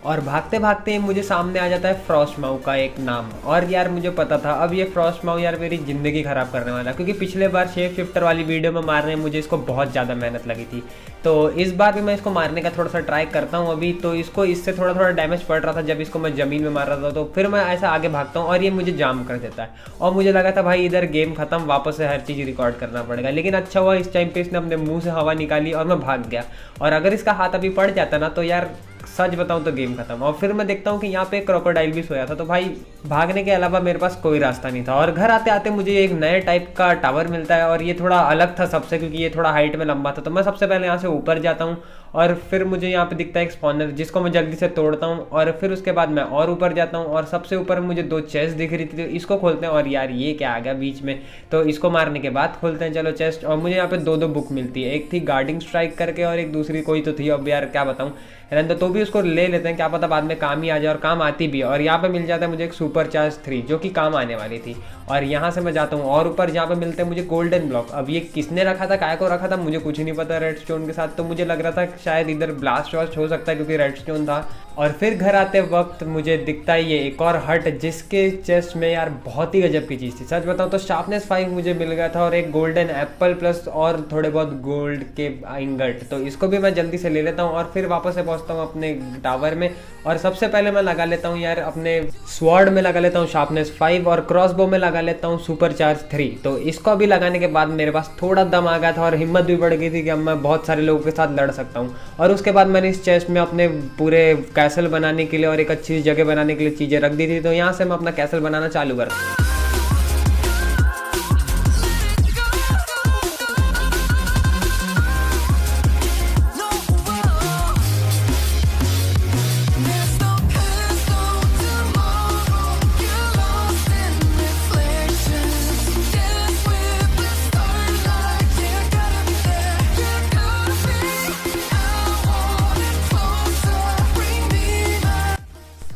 और भागते भागते मुझे सामने आ जाता है फ्रॉस्टमाउ का एक नाम, और यार मुझे पता था अब ये फ्रॉस्टमाउ यार मेरी ज़िंदगी ख़राब करने वाला, क्योंकि पिछले बार शेप शिफ्टर वाली वीडियो में मारने में मुझे इसको बहुत ज़्यादा मेहनत लगी थी। तो इस बार भी मैं इसको मारने का थोड़ा सा ट्राई करता हूँ अभी। तो इसको इससे थोड़ा थोड़ा डैमेज पड़ रहा था जब इसको मैं ज़मीन में मार रहा था, तो फिर मैं ऐसा आगे भागता हूँ और ये मुझे जाम कर देता है। और मुझे लगा था भाई इधर गेम ख़त्म, वापस से हर चीज़ रिकॉर्ड करना पड़ेगा। लेकिन अच्छा हुआ इस टाइम पे इसने अपने मुँह से हवा निकाली और मैं भाग गया। और अगर इसका हाथ अभी पड़ जाता ना तो यार सच बताऊं तो गेम खत्म। और फिर मैं देखता हूँ कि यहाँ पे क्रोकोडाइल भी सोया था, तो भाई भागने के अलावा मेरे पास कोई रास्ता नहीं था। और घर आते आते मुझे एक नए टाइप का टावर मिलता है, और ये थोड़ा अलग था सबसे क्योंकि ये थोड़ा हाइट में लंबा था। तो मैं सबसे पहले यहाँ से ऊपर जाता हूँ और फिर मुझे यहाँ पे दिखता है एक स्पॉनर जिसको मैं जल्दी से तोड़ता हूँ। और फिर उसके बाद मैं और ऊपर जाता हूँ और सबसे ऊपर मुझे 2 चेस्ट दिख रही थी, तो इसको खोलते हैं। और यार ये क्या आ गया बीच में, तो इसको मारने के बाद खोलते हैं चलो चेस्ट। और मुझे यहाँ पे 2 बुक मिलती है, एक थी गार्डिंग स्ट्राइक करके और एक दूसरी कोई तो थी, अब यार क्या बताऊँ रहने तो भी उसको ले लेते हैं, क्या पता बाद में काम ही आ जाए, और काम आती भी है। और यहाँ पे मिल जाता है मुझे एक सुपर चार्ज 3 जो कि काम आने वाली थी। और यहाँ से मैं जाता हूँ और ऊपर जहाँ पे मिलते हैं मुझे गोल्डन ब्लॉक। अब ये किसने रखा था, काय को रखा था मुझे कुछ नहीं पता रेडस्टोन के साथ। तो मुझे लग रहा था शायद इधर ब्लास्ट वास्ट हो सकता है क्योंकि रेडस्टोन था। और फिर घर आते वक्त मुझे दिखता है ये एक और हट जिसके चेस्ट में यार बहुत ही गजब की चीज़ थी। सच बताऊँ तो शार्पनेस 5 मुझे मिल गया था और एक गोल्डन एप्पल प्लस और थोड़े बहुत गोल्ड के इंगट। तो इसको भी मैं जल्दी से ले लेता हूँ और फिर वापस से पहुँचता हूँ अपने टावर में। और सबसे पहले मैं लगा लेता हूँ यार अपने स्वॉर्ड में लगा लेता हूँ शार्पनेस 5 और क्रॉसबो में लगा लेता हूँ सुपर चार्ज 3। तो इसको अभी लगाने के बाद मेरे पास थोड़ा दम आ गया था और हिम्मत भी बढ़ गई थी कि अब मैं बहुत सारे लोगों के साथ लड़ सकता हूँ। और उसके बाद मैंने इस चेस्ट में अपने पूरे कैसल बनाने के लिए और एक अच्छी जगह बनाने के लिए चीज़ें रख दी थी। तो यहाँ से मैं अपना कैसल बनाना चालू करता।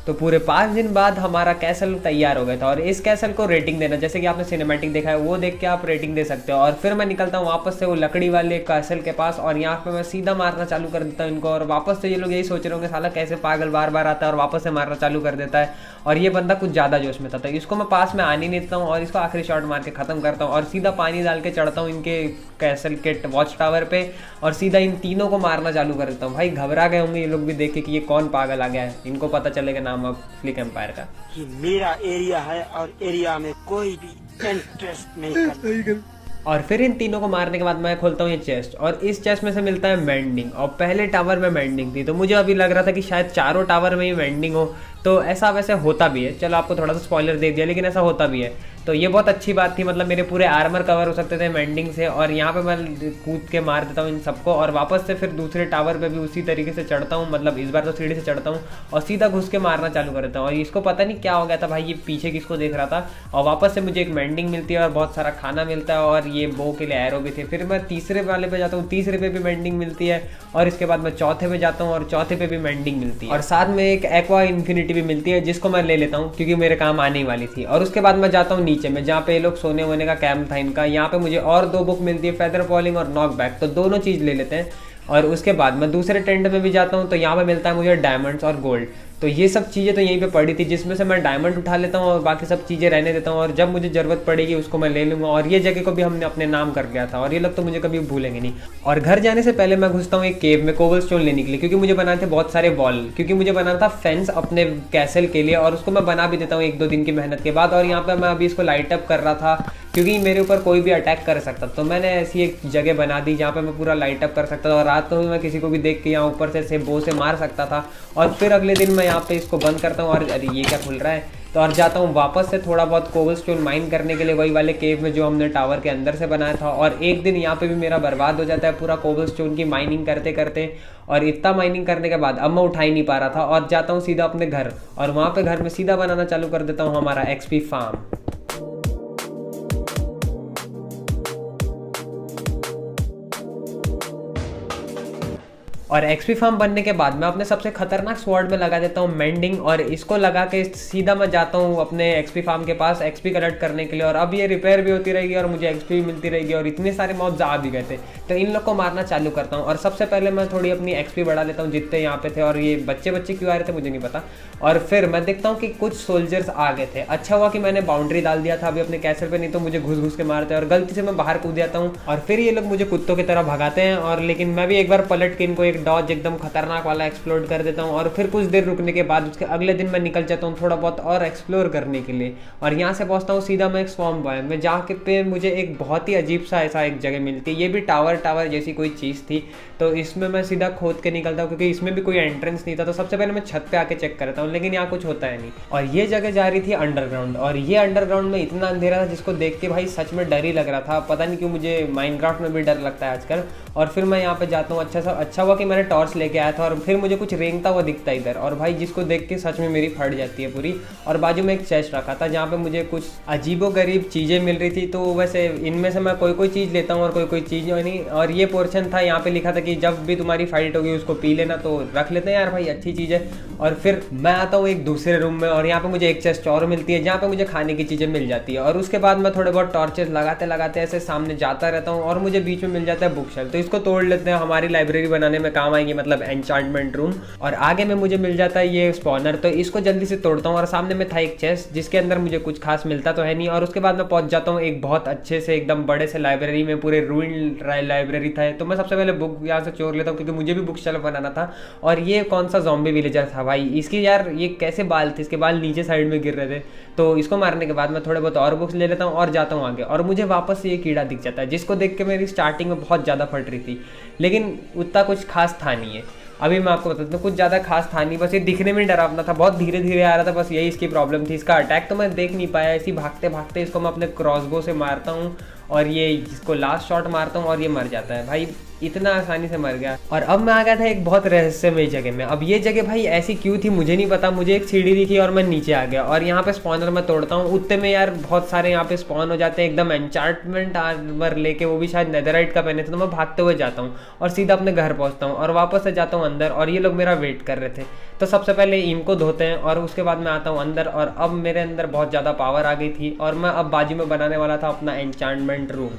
तो पूरे 5 दिन बाद हमारा कैसल तैयार हो गया था। और इस कैसल को रेटिंग देना, जैसे कि आपने सिनेमैटिक देखा है वो देख के आप रेटिंग दे सकते हो। और फिर मैं निकलता हूँ वापस से वो लकड़ी वाले कैसल के पास और यहाँ पे मैं सीधा मारना चालू कर देता हूँ इनको। और वापस से ये लोग यही सोच रहे होंगे साला कैसे पागल बार बार आता है और वापस से मारना चालू कर देता है। और ये बंदा कुछ ज़्यादा जोश में था, तो इसको मैं पास में आने नहीं देता हूँ और इसको आखिरी शॉट मार के ख़त्म करता हूँ। और सीधा पानी डाल के चढ़ता हूँ इनके कैसल के वॉच टावर पे और सीधा इन तीनों को मारना चालू कर देता हूँ। भाई घबरा गए होंगे ये लोग भी देख के कि ये कौन पागल आ गया है, इनको पता चलेगा नाम अब फ्लिक एम्पायर का। ये मेरा एरिया है और एरिया में कोई भी इंटरेस्ट नहीं करता। और फिर इन तीनों को मारने के बाद मैं खोलता हूँ ये चेस्ट और इस चेस्ट में से मिलता है मेंडिंग। और पहले टावर में मेंडिंग थी, तो मुझे अभी लग रहा था कि शायद चारों टावर में ही मेंडिंग हो। तो ऐसा वैसे होता भी है, चलो आपको थोड़ा सा स्पॉइलर दे दिया, लेकिन ऐसा होता भी है। तो ये बहुत अच्छी बात थी, मतलब मेरे पूरे आर्मर कवर हो सकते थे मेंडिंग से। और यहाँ पे मैं कूद के मार देता हूँ इन सबको और वापस से फिर दूसरे टावर पे भी उसी तरीके से चढ़ता हूँ, मतलब इस बार तो सीढ़ी से चढ़ता हूँ और सीधा घुस के मारना चालू कर देता हूँ। और इसको पता नहीं क्या हो गया था भाई, ये पीछे किसको देख रहा था। और वापस से मुझे एक मेंडिंग मिलती है और बहुत सारा खाना मिलता है और ये बो के लिए एरो भी थे। फिर मैं तीसरे वाले पे जाता हूँ, तीसरे पे भी मेंडिंग मिलती है और इसके बाद मैं चौथे पे जाता हूँ और चौथे पे भी मेंडिंग मिलती है। और साथ में एक एक्वा इन्फिनिटी भी मिलती है जिसको मैं ले लेता हूँ क्योंकि मेरे काम आने वाली थी। और उसके बाद मैं जाता हूँ नीचे में जहाँ पे लोग सोने वोने का कैंप था इनका। यहाँ पे मुझे और 2 बुक मिलती है, फेदर फॉलिंग और नॉक बैक, तो दोनों चीज़ ले लेते हैं। और उसके बाद मैं दूसरे टेंट में भी जाता हूँ, तो यहाँ पे मिलता है मुझे डायमंड्स और गोल्ड। तो ये सब चीज़ें तो यहीं पे पड़ी थी जिसमें से मैं डायमंड उठा लेता हूँ और बाकी सब चीज़ें रहने देता हूँ और जब मुझे ज़रूरत पड़ेगी उसको मैं ले लूँगा। और ये जगह को भी हमने अपने नाम कर लिया था और ये लोग तो मुझे कभी भूलेंगे नहीं। और घर जाने से पहले मैं घुसता हूँ एक केव में कोबलस्टोन लेने के लिए, क्योंकि मुझे बनाने थे बहुत सारे वॉल, क्योंकि मुझे बनाना था फेंस अपने कैसल के लिए। और उसको मैं बना भी देता हूँ 1-2 दिन की मेहनत के बाद। और यहाँ पर मैं अभी इसको लाइट अप कर रहा था क्योंकि मेरे ऊपर कोई भी अटैक कर सकता। तो मैंने ऐसी एक जगह बना दी जहाँ पे मैं पूरा लाइट अप कर सकता था और रात को मैं किसी को भी देख के यहाँ ऊपर से बो से मार सकता था। और फिर अगले दिन मैं यहाँ पे इसको बंद करता हूँ और अरे ये क्या खुल रहा है, तो और जाता हूँ वापस से थोड़ा बहुत कोबलस्टोन माइन करने के लिए वही वाले केव में जो हमने टावर के अंदर से बनाया था। और एक दिन यहाँ पे भी मेरा बर्बाद हो जाता है पूरा कोबलस्टोन की माइनिंग करते करते। और इतना माइनिंग करने के बाद अब मैं उठा ही नहीं पा रहा था और जाता हूँ सीधा अपने घर, और वहाँ पे घर में सीधा बनाना चालू कर देता हूँ हमारा एक्सपी फार्म। और एक्सपी फार्म बनने के बाद मैं अपने सबसे खतरनाक स्वॉर्ड में लगा देता हूँ मेंडिंग, और इसको लगा के सीधा मैं जाता हूँ अपने एक्सपी फार्म के पास एक्सपी कलेक्ट करने के लिए। और अब ये रिपेयर भी होती रहेगी और मुझे एक्सपी भी मिलती रहेगी, और इतने सारे मॉब्स आ भी गए थे तो इन लोग को मारना चालू करता हूँ। और सबसे पहले मैं थोड़ी अपनी एक्सपी बढ़ा लेता हूँ जितने यहाँ पे थे, और ये बच्चे क्यों आ रहे थे मुझे नहीं पता। और फिर मैं देखता हूँ कि कुछ सोल्जर्स आ गए थे। अच्छा हुआ कि मैंने बाउंड्री डाल दिया था अभी अपने कैसल पे, नहीं तो मुझे घुस के मारते और गलती से मैं बाहर कूद जाता हूँ और फिर ये लोग मुझे कुत्तों की तरह भगाते हैं। और लेकिन मैं भी एक बार पलट के इनको एक डॉज एकदम खतरनाक वाला एक्सप्लोर कर देता हूँ। और फिर कुछ देर रुकने के बाद उसके अगले दिन मैं निकल जाता हूँ थोड़ा बहुत और एक्सप्लोर करने के लिए। और यहाँ से पहुँचता हूँ सीधा मैं एक स्वॉर्म बॉय में, जहाँ के पे मुझे एक बहुत ही अजीब सा ऐसा एक जगह मिलती है। ये भी टावर जैसी कोई चीज़ थी, तो इसमें मैं सीधा खोद के निकलता हूँ क्योंकि इसमें भी कोई एंट्रेंस नहीं था। तो सबसे पहले मैं छत पे आके चेक करता हूँ, लेकिन यहाँ कुछ होता है नहीं। और ये जगह जा रही थी अंडरग्राउंड, और ये अंडरग्राउंड में इतना अंधेरा था जिसको देख के भाई सच में डर ही लग रहा था। पता नहीं क्यों मुझे माइनक्राफ्ट में भी डर लगता है आजकल। और फिर मैं यहाँ पे जाता हूँ, अच्छा हुआ कि मैंने टॉर्च लेके आया था। और फिर मुझे कुछ रेंगता हुआ दिखता है इधर, और भाई जिसको देख के सच में मेरी फट जाती है पूरी। और बाजू में एक चेस्ट रखा था जहाँ पे मुझे कुछ अजीबोगरीब चीज़ें मिल रही थी। तो वैसे इनमें से मैं कोई चीज़ लेता हूँ और कोई चीज़ नहीं। और ये पोर्शन था, यहाँ पे लिखा था कि जब भी तुम्हारी फाइट होगी उसको पी लेना, तो रख लेते हैं यार भाई, अच्छी चीज़ है। और फिर मैं आता हूँ एक दूसरे रूम में, और यहाँ पे मुझे एक चेस्ट और मिलती है जहाँ पे मुझे खाने की चीज़ें मिल जाती है। और उसके बाद मैं थोड़े बहुत टॉर्चेस लगाते ऐसे सामने जाता रहता हूँ, और मुझे बीच में मिल जाता है बुक शेल्फ। तो इसको तोड़ लेते हैं, हमारी लाइब्रेरी बनाने में काम आएंगी, मतलब एन्चांटमेंट रूम। और आगे में मुझे मिल जाता है ये स्पॉनर, तो इसको जल्दी से तोड़ता हूँ। और सामने में था एक चेस्ट जिसके अंदर मुझे कुछ खास मिलता तो है नहीं। और उसके बाद मैं पहुंच जाता हूँ एक बहुत अच्छे से एकदम बड़े से लाइब्रेरी में, पूरे रूइंड लाइब्रेरी था। तो मैं सबसे पहले बुक यहाँ से चोर लेता हूँ क्योंकि मुझे भी बुक शेल्फ बनाना था। और ये कौन सा ज़ॉम्बी विलेजर था भाई, इसकी यार ये कैसे बाल थे, इसके बाल नीचे साइड में गिर रहे थे। तो इसको मारने के बाद मैं थोड़े बहुत और बुक्स ले लेता हूँ और जाता हूँ आगे। और मुझे वापस से ये कीड़ा दिख जाता है जिसको देख के मेरी स्टार्टिंग में बहुत ज़्यादा फट रही थी, लेकिन उतना कुछ खास था नहीं है। अभी मैं आपको बताता हूँ, कुछ ज़्यादा खास था नहीं, बस ये दिखने में डरावना था, बहुत धीरे धीरे आ रहा था, बस यही इसकी प्रॉब्लम थी। इसका अटैक तो मैं देख नहीं पाया, इसी भागते भागते इसको मैं अपने क्रॉसबो से मारता हूँ और ये इसको लास्ट शॉट मारता हूँ और ये मर जाता है भाई, इतना आसानी से मर गया। और अब मैं आ गया था एक बहुत रहस्यमय जगह में। अब ये जगह भाई ऐसी क्यों थी मुझे नहीं पता, मुझे एक सीढ़ी दिखी और मैं नीचे आ गया। और यहाँ पे स्पॉनर मैं तोड़ता हूँ, उतने में यार बहुत सारे यहाँ पे स्पॉन हो जाते हैं एकदम एन्चांटमेंट आर्मर लेके, वो भी शायद नेदरराइट का पहने थे। तो मैं भागते हुए जाता हूँ और सीधा अपने घर पहुँचता हूँ और वापस से जाता हूँ अंदर, और ये लोग मेरा वेट कर रहे थे। तो सबसे पहले इनको धोते हैं और उसके बाद मैं आता हूँ अंदर। और अब मेरे अंदर बहुत ज़्यादा पावर आ गई थी और मैं अब बाजू में बनाने वाला था अपना एन्चांटमेंट रूम।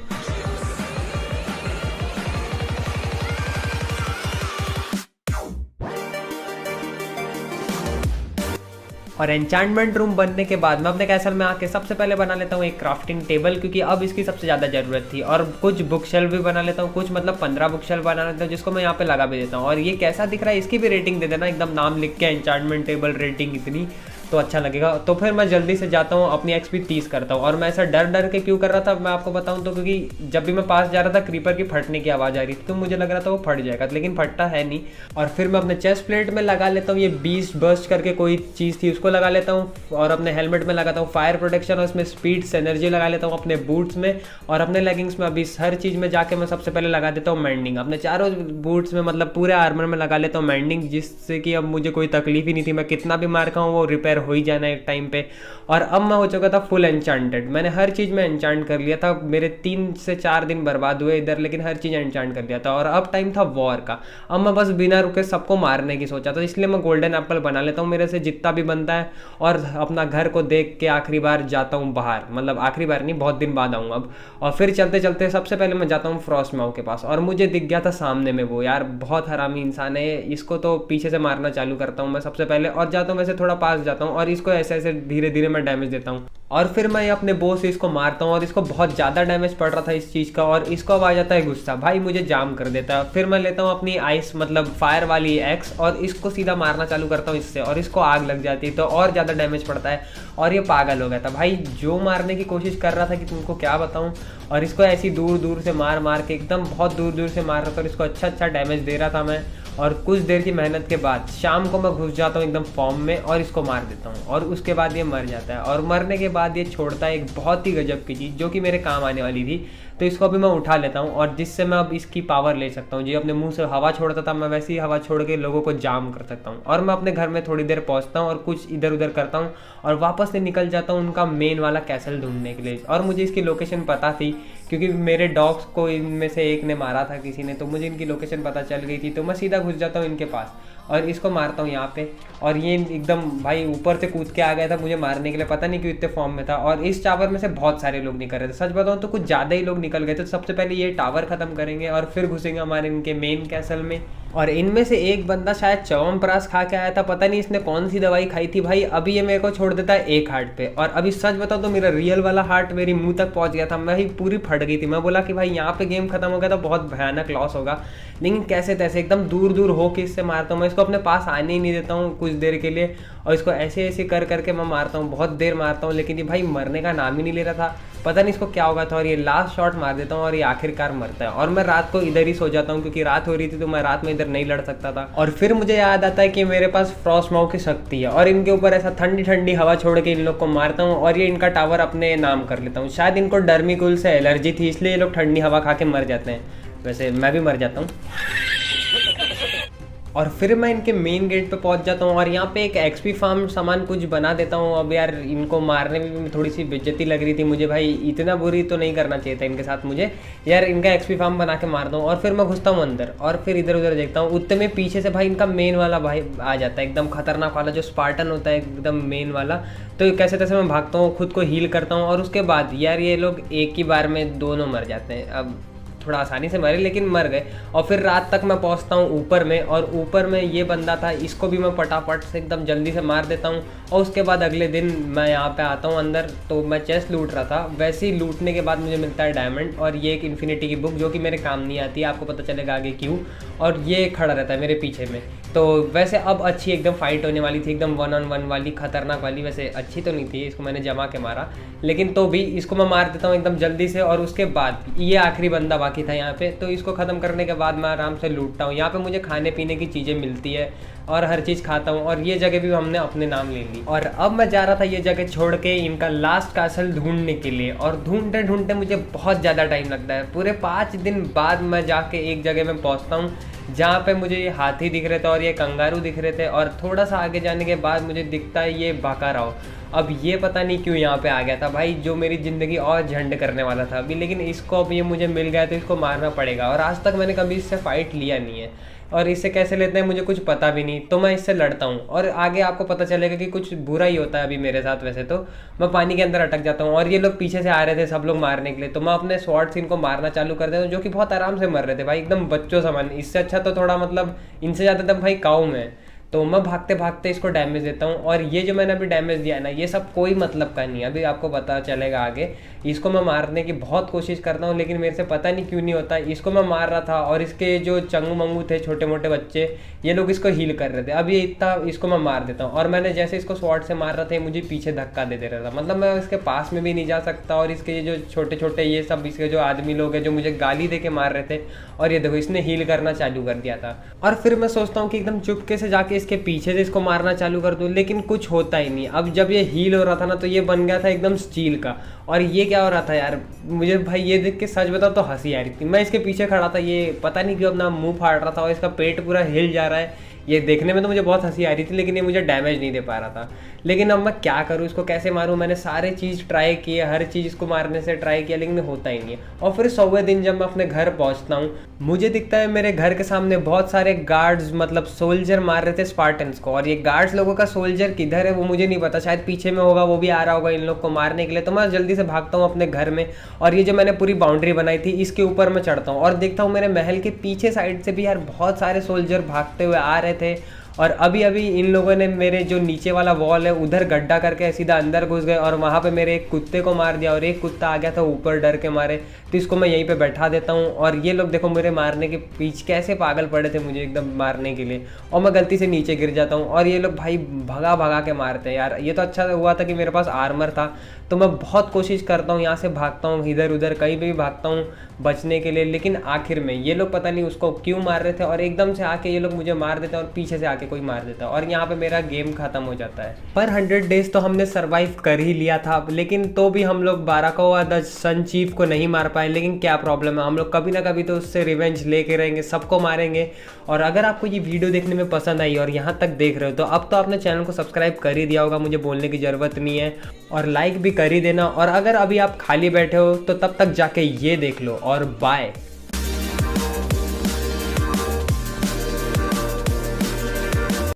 और एन्चांटमेंट रूम बनने के बाद मैं अपने कैसल में आके सबसे पहले बना लेता हूँ एक क्राफ्टिंग टेबल, क्योंकि अब इसकी सबसे ज़्यादा ज़रूरत थी। और कुछ बुक शेल्फ भी बना लेता हूँ, कुछ मतलब 15 बुक शेल्फ बना लेता हूँ जिसको मैं यहाँ पे लगा भी देता हूँ। और ये कैसा दिख रहा है इसकी भी रेटिंग दे देना, एकदम नाम लिख के एन्चांटमेंट टेबल रेटिंग इतनी, तो अच्छा लगेगा। तो फिर मैं जल्दी से जाता हूँ अपनी एक्सपी 30 करता हूँ। और मैं ऐसा डर के क्यों कर रहा था मैं आपको बताऊँ तो, क्योंकि जब भी मैं पास जा रहा था क्रीपर की फटने की आवाज़ आ रही थी, तो मुझे लग रहा था वो फट जाएगा, लेकिन फटता है नहीं। और फिर मैं अपने चेस्ट प्लेट में लगा लेता हूँ ये बीस्ट बर्स्ट करके कोई चीज़ थी, उसको लगा लेता हूँ। और अपने हेलमेट में लगाता हूँ फायर प्रोटेक्शन, और इसमें स्पीड्स एनर्जी लगा लेता हूँ अपने बूट्स में। और अपने लेगिंग्स में अभी हर चीज़ में जाके मैं सबसे पहले लगा देता हूँ मेंडिंग, अपने चारों बूट्स में मतलब पूरे आर्मर में लगा लेता हूँ मेंडिंग, जिससे कि अब मुझे कोई तकलीफ ही नहीं थी। मैं कितना भी मार खाऊँ वो रिपेयर हो ही जाना एक टाइम पे। और अब मैं हो चुका था फुल एन्चांटेड, मैंने हर चीज़ में एन्चांट कर लिया था। मेरे 3 से 4 दिन बर्बाद हुए इधर, लेकिन हर चीज़ एन्चांट कर लिया था। और अब टाइम था वॉर का, अब मैं बस बिना रुके सबको मारने की सोचा, तो इसलिए मैं गोल्डन एप्पल बना लेता हूँ मेरे से जितना भी बनता है। और अपना घर को देख के आखिरी बार जाता हूँ बाहर, मतलब आखिरी बार नहीं, बहुत दिन बाद आऊँगा अब। और फिर चलते चलते सबसे पहले मैं जाता हूँ फ्रॉस्टमाउ के पास, और मुझे दिख गया था सामने में वो, यार बहुत हरामी इंसान है, इसको तो पीछे से मारना चालू करता हूँ मैं सबसे पहले। और जाता हूँ वैसे थोड़ा पास जाता हूँ जाता हूँ और इसको ऐसे ऐसे धीरे धीरे मैं डैमेज देता हूँ। और फिर मैं अपने बॉस से इसको मारता हूँ और इसको बहुत ज़्यादा डैमेज पड़ रहा था इस चीज़ का, और इसको अब आ जाता है गुस्सा, भाई मुझे जाम कर देता है। फिर मैं लेता हूँ अपनी आइस मतलब फायर वाली एक्स और इसको सीधा मारना चालू करता हूँ इससे, और इसको आग लग जाती है तो और ज़्यादा डैमेज पड़ता है और ये पागल हो गया था भाई, जो मारने की कोशिश कर रहा था कि तुमको क्या बताऊँ। और इसको ऐसी दूर दूर से मार मार के एकदम बहुत दूर दूर से मार रहा था और इसको अच्छा डैमेज दे रहा था मैं। और कुछ देर की मेहनत के बाद शाम को मैं घुस जाता हूँ एकदम फॉर्म में और इसको मार देता हूँ, और उसके बाद ये मर जाता है। और मरने के बाद ये छोड़ता है एक बहुत ही गजब की चीज़ जो कि मेरे काम आने वाली थी, तो इसको अभी मैं उठा लेता हूँ और जिससे मैं अब इसकी पावर ले सकता हूँ। जो अपने मुंह से हवा छोड़ता था मैं वैसी हवा छोड़ के लोगों को जाम कर सकता हूँ। और मैं अपने घर में थोड़ी देर पहुँचता हूँ और कुछ इधर उधर करता हूँ और वापस से निकल जाता हूँ उनका मेन वाला कैसल ढूंढने के लिए। और मुझे इसकी लोकेशन पता थी क्योंकि मेरे डॉग्स को इनमें से एक ने मारा था किसी ने, तो मुझे इनकी लोकेशन पता चल गई थी। तो मैं सीधा घुस जाता हूँ इनके पास और इसको मारता हूँ यहाँ पे, और ये एकदम भाई ऊपर से कूद के आ गया था मुझे मारने के लिए, पता नहीं क्यों इतने फॉर्म में था। और इस टावर में से बहुत सारे लोग निकल रहे थे, सच बताऊँ तो कुछ ज़्यादा ही लोग निकल गए। तो सबसे पहले ये टावर ख़त्म करेंगे और फिर घुसेंगे हमारे इनके मेन कैसल में। और इनमें से एक बंदा शायद च्यवनप्राश खा के आया था, पता नहीं इसने कौन सी दवाई खाई थी भाई, अभी ये मेरे को छोड़ देता है एक हार्ट पे। और अभी सच बताओ तो मेरा रियल वाला हार्ट मेरी मुंह तक पहुंच गया था, मैं ही पूरी फट गई थी। मैं बोला कि भाई यहाँ पे गेम खत्म हो गया तो बहुत भयानक लॉस होगा, लेकिन कैसे तैसे एकदम दूर दूर होके इससे मारता हूँ मैं। इसको अपने पास आने ही नहीं देता हूँ कुछ देर के लिए, और इसको ऐसे ऐसे कर करके मैं मारता हूँ, बहुत देर मारता हूँ, लेकिन ये भाई मरने का नाम ही नहीं ले रहा था, पता नहीं इसको क्या होगा था। और ये लास्ट शॉट मार देता हूँ और ये आखिरकार मरता है। और मैं रात को इधर ही सो जाता हूँ क्योंकि रात हो रही थी तो मैं रात में इधर नहीं लड़ सकता था। और फिर मुझे याद आता है कि मेरे पास फ्रॉस्ट माउ की शक्ति है और इनके ऊपर ऐसा ठंडी ठंडी हवा छोड़ के इन लोग को मारता हूँ और ये इनका टावर अपने नाम कर लेता हूँ। शायद इनको डर्मिकुल से एलर्जी थी इसलिए ये लोग ठंडी हवा खा के मर जाते हैं, वैसे मैं भी मर जाता हूँ। और फिर मैं इनके मेन गेट पे पहुंच जाता हूँ और यहाँ पे एक एक्सपी फार्म सामान कुछ बना देता हूँ। अब यार इनको मारने में भी थोड़ी सी बेइज्जती लग रही थी मुझे, भाई इतना बुरी तो नहीं करना चाहिए था इनके साथ मुझे, यार इनका एक्सपी फार्म बना के मारता हूँ। और फिर मैं घुसता हूँ अंदर और फिर इधर उधर देखता हूँ, उतने में पीछे से भाई इनका मेन वाला भाई आ जाता है, एकदम खतरनाक वाला जो स्पार्टन होता है एकदम मेन वाला। तो कैसे तैसे मैं भागता हूँ, खुद को हील करता हूँ और उसके बाद यार ये लोग एक ही बार में दोनों मर जाते हैं। अब थोड़ा आसानी से मरे लेकिन मर गए। और फिर रात तक मैं पहुंचता हूं ऊपर में, और ऊपर में ये बंदा था, इसको भी मैं फटाफट से एकदम जल्दी से मार देता हूं। और उसके बाद अगले दिन मैं यहाँ पे आता हूं अंदर, तो मैं चेस्ट लूट रहा था, वैसे ही लूटने के बाद मुझे मिलता है डायमंड और ये एक इन्फिनिटी की बुक जो कि मेरे काम नहीं आती है, आपको पता चलेगा आगे क्यों। और ये खड़ा रहता है मेरे पीछे में। तो वैसे अब अच्छी एकदम फाइट होने वाली थी, एकदम 1-on-1 वाली खतरनाक वाली, वैसे अच्छी तो नहीं थी, इसको मैंने जमा के मारा, लेकिन तो भी इसको मैं मार देता हूँ एकदम जल्दी से। और उसके बाद ये आखिरी बंदा बाकी था यहाँ पे, तो इसको ख़त्म करने के बाद मैं आराम से लूटता हूँ। यहाँ पे मुझे खाने पीने की चीज़ें मिलती है और हर चीज़ खाता हूँ, और ये जगह भी हमने अपने नाम ले ली। और अब मैं जा रहा था ये जगह छोड़ के इनका लास्ट कैसल ढूंढने के लिए, और ढूंढते ढूंढते मुझे बहुत ज़्यादा टाइम लगता है। पूरे 5 दिन बाद मैं जाके एक जगह में पहुँचता हूँ जहाँ पे मुझे ये हाथी दिख रहे थे और ये कंगारू दिख रहे थे, और थोड़ा सा आगे जाने के बाद मुझे दिखता है ये बाकाराव। अब ये पता नहीं क्यों यहाँ पे आ गया था भाई, जो मेरी ज़िंदगी और झंड करने वाला था अभी, लेकिन इसको अब ये मुझे मिल गया तो इसको मारना पड़ेगा। और आज तक मैंने कभी इससे फाइट लिया नहीं है, और इससे कैसे लेते हैं मुझे कुछ पता भी नहीं, तो मैं इससे लड़ता हूँ और आगे आपको पता चलेगा कि कुछ बुरा ही होता है अभी मेरे साथ। वैसे तो मैं पानी के अंदर अटक जाता हूँ और ये लोग पीछे से आ रहे थे सब लोग मारने के लिए, तो मैं अपने स्वॉर्ड से इनको मारना चालू कर देता हूँ, जो कि बहुत आराम से मर रहे थे भाई, एकदम बच्चों समान। इससे अच्छा तो थोड़ा मतलब इनसे ज़्यादा तब भाई काऊ में। तो मैं भागते भागते इसको डैमेज देता हूँ, और ये जो मैंने अभी डैमेज दिया है ना, ये सब कोई मतलब का नहीं है, अभी आपको पता चलेगा आगे। इसको मैं मारने की बहुत कोशिश करता हूँ लेकिन मेरे से पता नहीं क्यों नहीं होता। इसको मैं मार रहा था और इसके जो चंगू मंगू थे छोटे मोटे बच्चे, ये लोग इसको हील कर रहे थे। अब ये इतना इसको मैं मार देता हूँ, और मैंने जैसे इसको स्वॉर्ड से मार रहा था मुझे पीछे धक्का दे रहा था, मतलब मैं इसके पास में भी नहीं जा सकता। और इसके जो छोटे छोटे ये सब इसके जो आदमी लोग हैं जो मुझे गाली दे के मार रहे थे, और ये देखो इसने हील करना चालू कर दिया था। और फिर मैं सोचता हूँ कि एकदम चुपके से जाके इसके पीछे से इसको मारना चालू कर दूँ, लेकिन कुछ होता ही नहीं। अब जब ये हील हो रहा था ना, तो ये बन गया था एकदम स्टील का। और ये क्या हो रहा था यार, मुझे भाई ये देख के सच बताओ तो हंसी आ रही थी। मैं इसके पीछे खड़ा था, ये पता नहीं क्यों अपना मुंह फाड़ रहा था और इसका पेट पूरा हिल जा रहा है। ये देखने में तो मुझे बहुत हंसी आ रही थी, लेकिन ये मुझे डैमेज नहीं दे पा रहा था। लेकिन अब मैं क्या करूँ, इसको कैसे मारूँ, मैंने सारे चीज़ ट्राई किए, हर चीज़ इसको मारने से ट्राई किया, लेकिन होता ही नहीं है। और फिर 100वें दिन जब मैं अपने घर पहुँचता हूँ, मुझे दिखता है मेरे घर के सामने बहुत सारे गार्ड्स मतलब सोल्जर मार रहे थे स्पार्टन्स को। और ये गार्ड्स लोगों का सोल्जर किधर है वो मुझे नहीं पता, शायद पीछे में होगा, वो भी आ रहा होगा इन लोग को मारने के लिए। तो मैं जल्दी से भागता हूँ अपने घर में, और ये जो मैंने पूरी बाउंड्री बनाई थी इसके ऊपर मैं चढ़ता हूँ और देखता हूँ मेरे महल के पीछे साइड से भी यार बहुत सारे सोल्जर भागते हुए आ रहे थे। और अभी अभी इन लोगों ने मेरे जो नीचे वाला वॉल है उधर गड्ढा करके सीधा अंदर घुस गए और वहाँ पे मेरे एक कुत्ते को मार दिया, और एक कुत्ता आ गया था ऊपर डर के मारे, तो इसको मैं यहीं पे बैठा देता हूँ। और ये लोग देखो मेरे मारने के पीछे कैसे पागल पड़े थे मुझे एकदम मारने के लिए, और मैं गलती से नीचे गिर जाता हूँ और ये लोग भाई भगा भगा के मारते हैं यार। ये तो अच्छा हुआ था कि मेरे पास आर्मर था, तो मैं बहुत कोशिश करता हूँ, यहाँ से भागता हूँ, इधर उधर कहीं भी भागता हूँ बचने के लिए, लेकिन आखिर में ये लोग पता नहीं उसको क्यों मार रहे थे और एकदम से आके ये लोग मुझे मार देते हैं और पीछे से आके कोई मार देता है और यहाँ पे मेरा गेम खत्म हो जाता है। पर 100 डेज तो हमने सरवाइव कर ही लिया था, लेकिन तो भी हम लोग बाराकोआ द सन चीफ को नहीं मार पाए। लेकिन क्या प्रॉब्लम है, हम लोग कभी ना कभी तो उससे रिवेंज लेके रहेंगे, सबको मारेंगे। और अगर आपको ये वीडियो देखने में पसंद आई और यहाँ तक देख रहे हो तो अब तो आपने चैनल को सब्सक्राइब कर ही दिया होगा, मुझे बोलने की ज़रूरत नहीं है, और लाइक भी कर ही देना। और अगर अभी आप खाली बैठे हो तो तब तक जाके ये देख लो, और बाय।